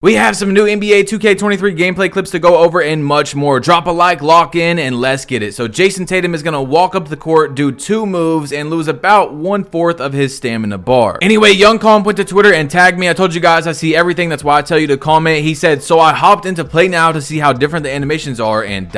We have some new NBA 2K23 gameplay clips to go over and much more. Drop a like, lock in, and let's get it. So Jason Tatum is going to walk up the court, do 2 moves, and lose about 1/4 of his stamina bar. Anyway, Young Calm went to Twitter and tagged me. I told you guys I see everything. That's why I tell you to comment. He said, so I hopped into Play Now to see how different the animations are and ...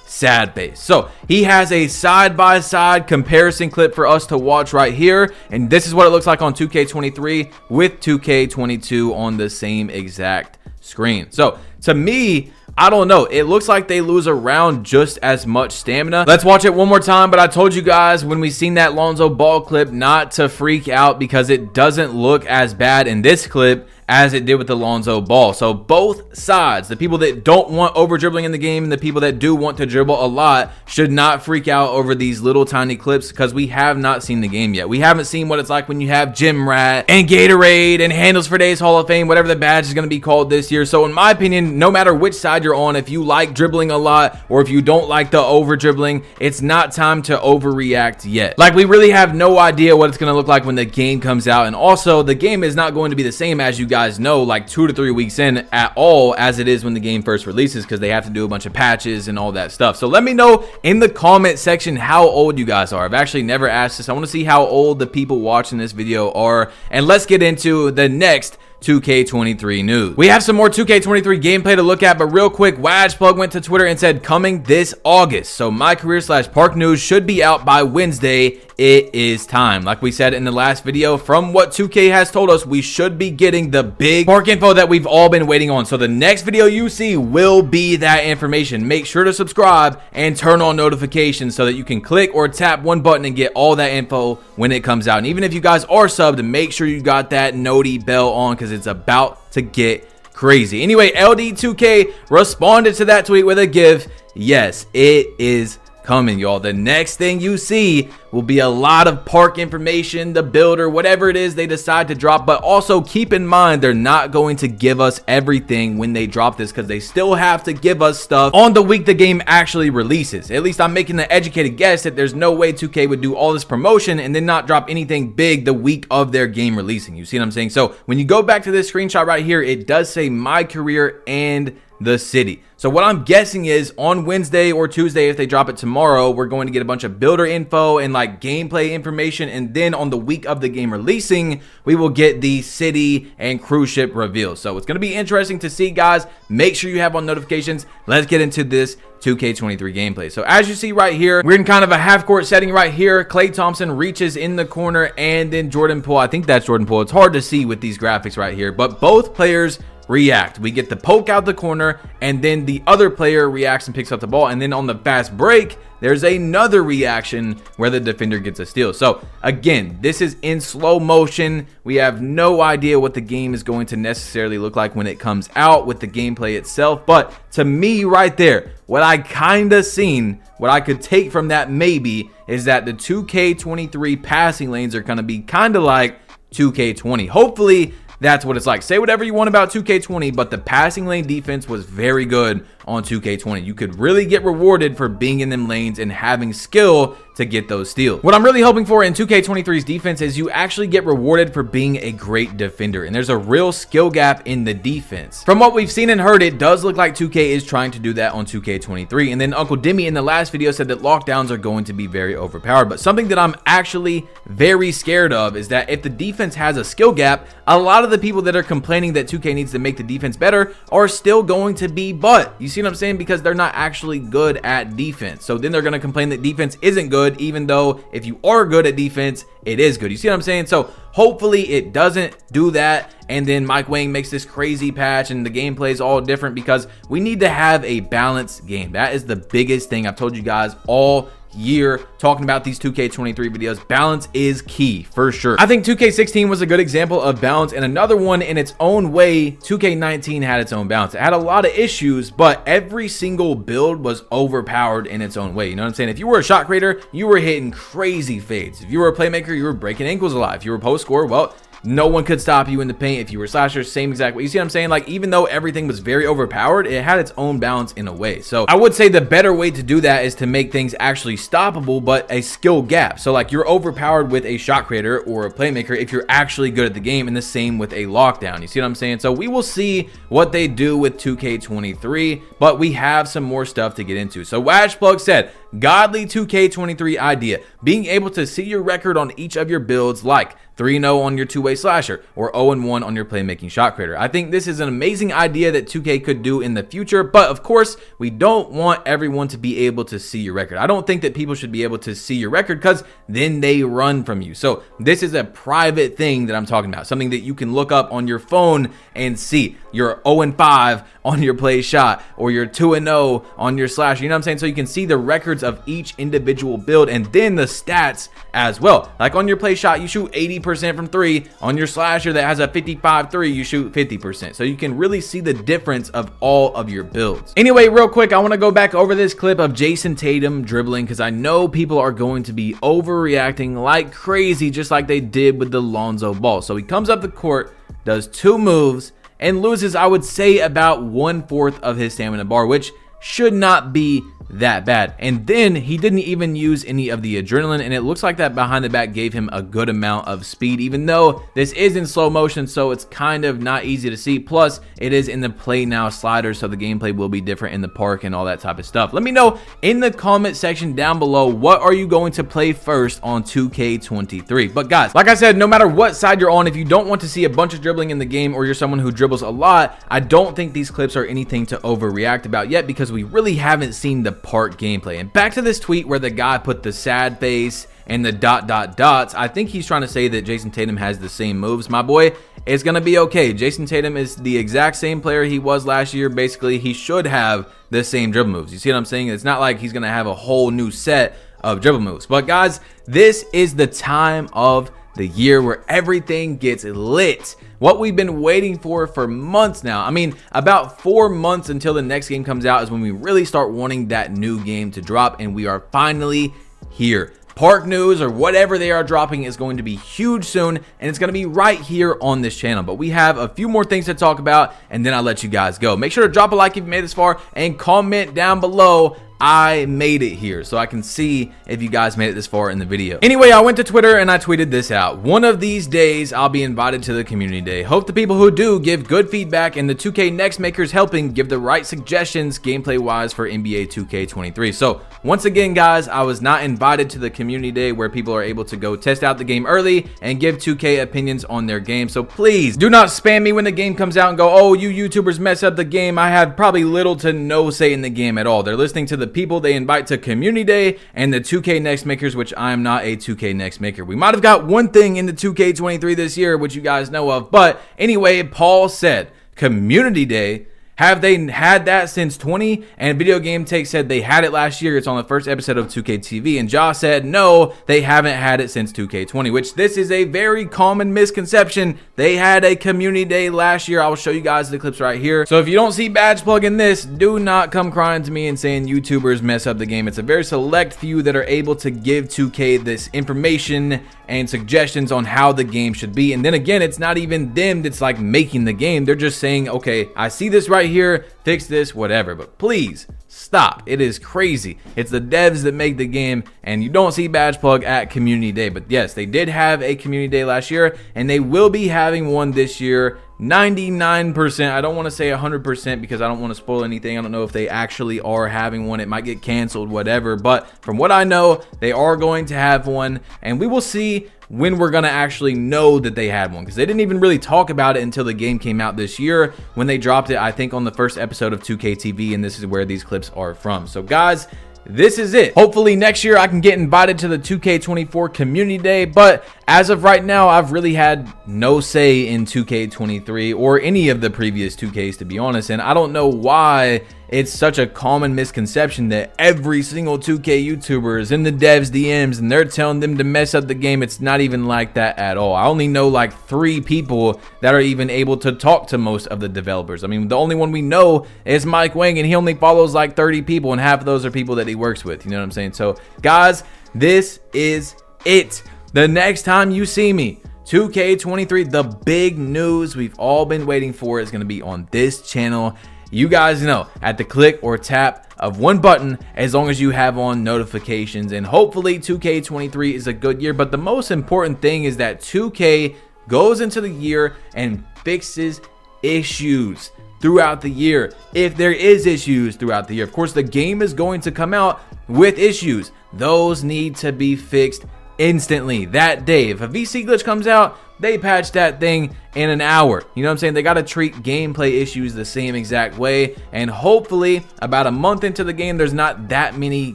sad face. So he has a side-by-side comparison clip for us to watch right here, and this is what it looks like on 2K23 with 2K22 on the same exact screen. So to me, I don't know, it looks like they lose around just as much stamina. Let's watch it one more time. But I told you guys when we seen that Lonzo Ball clip not to freak out because it doesn't look as bad in this clip as it did with the Lonzo Ball. So both sides, the people that don't want over dribbling in the game and the people that do want to dribble a lot, should not freak out over these little tiny clips because we have not seen the game yet. We haven't seen what it's like when you have Gym Rat and Gatorade and Handles for Days Hall of Fame, whatever the badge is going to be called this year. So in my opinion, no matter which side you're on, if you like dribbling a lot or if you don't like the over dribbling, it's not time to overreact yet. Like, we really have no idea what it's going to look like when the game comes out. And also, the game is not going to be the same, as you guys know, like 2 to 3 weeks in at all as it is when the game first releases, because they have to do a bunch of patches and all that stuff. So let me know in the comment section how old you guys are. I've actually never asked this. I want to see how old the people watching this video are, and let's get into the next 2K23 news. We have some more 2K23 gameplay to look at, but real quick, Wajplug went to Twitter and said coming this August. So my career / park news should be out by Wednesday. It is time. Like we said in the last video, from what 2K has told us, we should be getting the big park info that we've all been waiting on. So the next video you see will be that information. Make sure to subscribe and turn on notifications so that you can click or tap one button and get all that info when it comes out. And even if you guys are subbed, make sure you got that noti bell on because it's about to get crazy. Anyway, LD2K responded to that tweet with a GIF. Yes, it is coming, y'all. The next thing you see will be a lot of park information, the builder, whatever it is they decide to drop. But also keep in mind, they're not going to give us everything when they drop this, because they still have to give us stuff on the week the game actually releases. At least I'm making the educated guess that there's no way 2K would do all this promotion and then not drop anything big the week of their game releasing. You see what I'm saying? So when you go back to this screenshot right here, it does say my career and the city. So what I'm guessing is on Wednesday or Tuesday, if they drop it tomorrow, we're going to get a bunch of builder info and like gameplay information, and then on the week of the game releasing, we will get the city and cruise ship reveal. So it's going to be interesting to see, guys. Make sure you have on notifications. Let's get into this 2K23 gameplay. So as you see right here, we're in kind of a half-court setting right here. Klay Thompson reaches in the corner, and then Jordan Poole, I think that's Jordan Poole. It's hard to see with these graphics right here, but both players react. We get the poke out the corner, and then the other player reacts and picks up the ball, and then on the fast break, there's another reaction where the defender gets a steal. So again, this is in slow motion. We have no idea what the game is going to necessarily look like when it comes out with the gameplay itself. But to me right there, what I kind of seen, what I could take from that maybe, is that the 2K23 passing lanes are going to be kind of like 2K20. Hopefully that's what it's like. Say whatever you want about 2K20, but the passing lane defense was very good on 2K20. You could really get rewarded for being in them lanes and having skill to get those steals. What I'm really hoping for in 2K23's defense is you actually get rewarded for being a great defender, and there's a real skill gap in the defense. From what we've seen and heard, it does look like 2K is trying to do that on 2K23. And then Uncle Demi in the last video said that lockdowns are going to be very overpowered. But something that I'm actually very scared of is that if the defense has a skill gap, a lot of the people that are complaining that 2K needs to make the defense better are still going to be butt. You see what I'm saying? Because they're not actually good at defense. So then they're going to complain that defense isn't good, even though if you are good at defense, it is good. You see what I'm saying? So hopefully it doesn't do that, and then Mike Wang makes this crazy patch and the gameplay is all different, because we need to have a balanced game. That is the biggest thing I've told you guys all year talking about these 2K23 videos. Balance is key for sure. I think 2K16 was a good example of balance, and another one in its own way. 2K19 had its own balance. It had a lot of issues, but every single build was overpowered in its own way. You know what I'm saying? If you were a shot creator, you were hitting crazy fades. If you were a playmaker, you were breaking ankles a lot. If you were a post scorer, well, No one could stop you in the paint if you were slasher. Same exact way. You see what I'm saying? Like, even though everything was very overpowered, it had its own balance in a way. So I would say the better way to do that is to make things actually stoppable, but a skill gap. So like, you're overpowered with a shot creator or a playmaker if you're actually good at the game, and the same with a lockdown. You see what I'm saying? So we will see what they do with 2K23, but we have some more stuff to get into. So Washplug said, godly 2K23 idea, being able to see your record on each of your builds, like 3-0 on your two-way slasher or 0-1 on your playmaking shot creator. I think this is an amazing idea that 2K could do in the future, but of course, we don't want everyone to be able to see your record. I don't think that people should be able to see your record, because then they run from you. So this is a private thing that I'm talking about, something that you can look up on your phone and see. You're 0-5 on your play shot, or you're 2-0 on your slasher. You know what I'm saying? So you can see the records of each individual build, and then the stats as well. Like on your play shot, you shoot 80% from 3. On your slasher that has a 55-3, you shoot 50%. So you can really see the difference of all of your builds. Anyway, real quick, I want to go back over this clip of Jason Tatum dribbling, because I know people are going to be overreacting like crazy, just like they did with the Lonzo Ball. So he comes up the court, does 2 moves, and loses, I would say, about 1/4 of his stamina bar, which should not be that bad. And then he didn't even use any of the adrenaline, and it looks like that behind the back gave him a good amount of speed, even though this is in slow motion, so it's kind of not easy to see. Plus it is in the play now slider, so the gameplay will be different in the park and all that type of stuff. Let me know in the comment section down below, what are you going to play first on 2K23? But guys, like I said, no matter what side you're on, if you don't want to see a bunch of dribbling in the game, or you're someone who dribbles a lot, I don't think these clips are anything to overreact about yet, because we really haven't seen the park gameplay. And back to this tweet where the guy put the sad face and the ... dots, I think he's trying to say that Jason Tatum has the same moves. My boy, it's gonna be okay. Jason Tatum is the exact same player he was last year. Basically, he should have the same dribble moves. You see what I'm saying? It's not like he's gonna have a whole new set of dribble moves. But guys, this is the time of the year where everything gets lit. What we've been waiting for months now. I mean, about 4 months until the next game comes out is when we really start wanting that new game to drop, and we are finally here. Park news or whatever they are dropping is going to be huge soon, and it's going to be right here on this channel. But we have a few more things to talk about, and then I'll let you guys go. Make sure to drop a like if you made it this far, and comment down below, I made it here, so I can see if you guys made it this far in the video. Anyway, I went to Twitter and I tweeted this out. One of these days, I'll be invited to the community day. Hope the people who do give good feedback, and the 2K Next makers helping give the right suggestions gameplay wise for NBA 2K23. So once again, guys, I was not invited to the community day where people are able to go test out the game early and give 2K opinions on their game. So please do not spam me when the game comes out and go, oh, you YouTubers mess up the game. I have probably little to no say in the game at all. They're listening to the people they invite to community day and the 2K Next makers, which I am not a 2K Next maker. We might have got one thing in the 2K23 this year, which you guys know of. But anyway, Paul said community day. Have they had that since 20? And Video Game Take said they had it last year. It's on the first episode of 2K TV. And Josh said no, they haven't had it since 2K20, which this is a very common misconception. They had a community day last year. I will show you guys the clips right here. So if you don't see Badge Plug in this, do not come crying to me and saying YouTubers mess up the game. It's a very select few that are able to give 2K this information and suggestions on how the game should be. And then again, it's not even them that's like making the game. They're just saying, okay, I see this right here, fix this, whatever. But please stop. It is crazy. It's the devs that make the game, and you don't see Badge Plug at community day. But yes, they did have a community day last year, and they will be having one this year. 99%. I don't want to say 100% because I don't want to spoil anything. I don't know if they actually are having one. It might get canceled, whatever. But from what I know, they are going to have one, and we will see when we're going to actually know that they had one, because they didn't even really talk about it until the game came out this year when they dropped it, I think, on the first episode of 2K TV, and this is where these clips are from. So guys, this is it. Hopefully next year I can get invited to the 2K24 community day, but as of right now, I've really had no say in 2K23 or any of the previous 2Ks, to be honest, and I don't know why it's such a common misconception that every single 2K YouTuber is in the devs DMs and they're telling them to mess up the game. It's not even like that at all. I only know like 3 people that are even able to talk to most of the developers. I mean, the only one we know is Mike Wang, and he only follows like 30 people, and half of those are people that he works with. You know what I'm saying? So guys, this is it. The next time you see me 2K23, the big news we've all been waiting for, is going to be on this channel. You guys know, at the click or tap of one button, as long as you have on notifications, and hopefully 2K23 is a good year. But the most important thing is that 2K goes into the year and fixes issues throughout the year. If there is issues throughout the year, of course the game is going to come out with issues. Those need to be fixed instantly, that day. If a VC glitch comes out, they patch that thing in an hour. You know what I'm saying? They got to treat gameplay issues the same exact way, and hopefully about a month into the game, there's not that many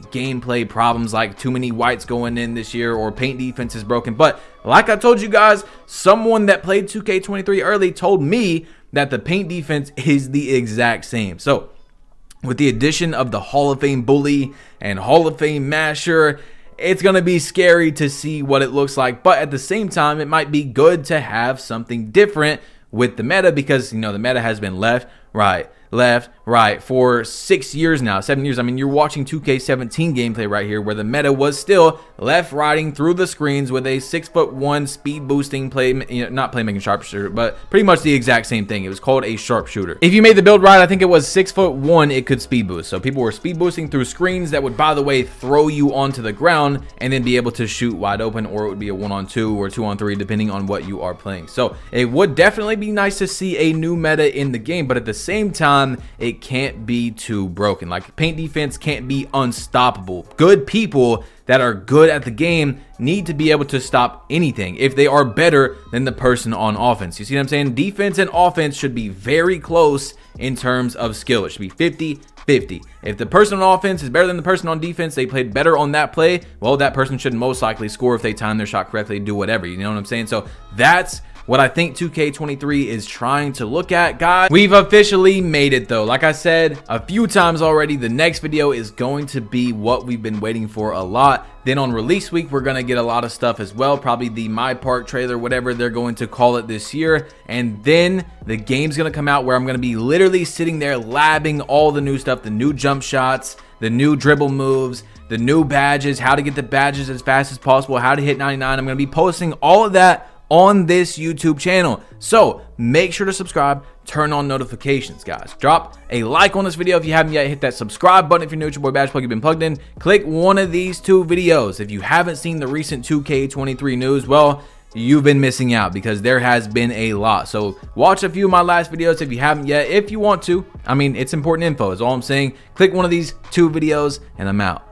gameplay problems, like too many whites going in this year or paint defense is broken. But like I told you guys, someone that played 2K23 early told me that the paint defense is the exact same. So with the addition of the Hall of Fame bully and Hall of Fame masher, it's going to be scary to see what it looks like. But at the same time, it might be good to have something different with the meta, because, you know, the meta has been left, right for 6 years now, 7 years. I mean, you're watching 2K17 gameplay right here, where the meta was still left riding through the screens with a 6'1" speed boosting play, not playmaking sharpshooter, but pretty much the exact same thing. It was called a sharpshooter. If you made the build right, I think it was 6'1", it could speed boost. So people were speed boosting through screens that would, by the way, throw you onto the ground and then be able to shoot wide open, or it would be a 1-on-2 or 2-on-3, depending on what you are playing. So it would definitely be nice to see a new meta in the game, but at the same time, it can't be too broken. Like, paint defense can't be unstoppable. Good people that are good at the game need to be able to stop anything if they are better than the person on offense. You see what I'm saying? Defense and offense should be very close in terms of skill. It should be 50-50. If the person on offense is better than the person on defense, they played better on that play, well, that person should most likely score if they time their shot correctly, do whatever. You know what I'm saying? So that's what I think 2K23 is trying to look at, guys. We've officially made it, though. Like I said a few times already, the next video is going to be what we've been waiting for a lot. Then on release week, we're going to get a lot of stuff as well. Probably the My Park trailer, whatever they're going to call it this year. And then the game's going to come out, where I'm going to be literally sitting there labbing all the new stuff, the new jump shots, the new dribble moves, the new badges, how to get the badges as fast as possible, how to hit 99. I'm going to be posting all of that on this YouTube channel. So make sure to subscribe, turn on notifications, guys. Drop a like on this video if you haven't yet. Hit that subscribe button if you're new. It's your boy Badge Plug. You've been plugged in. Click one of these two videos. If you haven't seen the recent 2K23 news, well, you've been missing out, because there has been a lot. So watch a few of my last videos if you haven't yet, if you want to. I mean, it's important info is all I'm saying. Click one of these two videos and I'm out.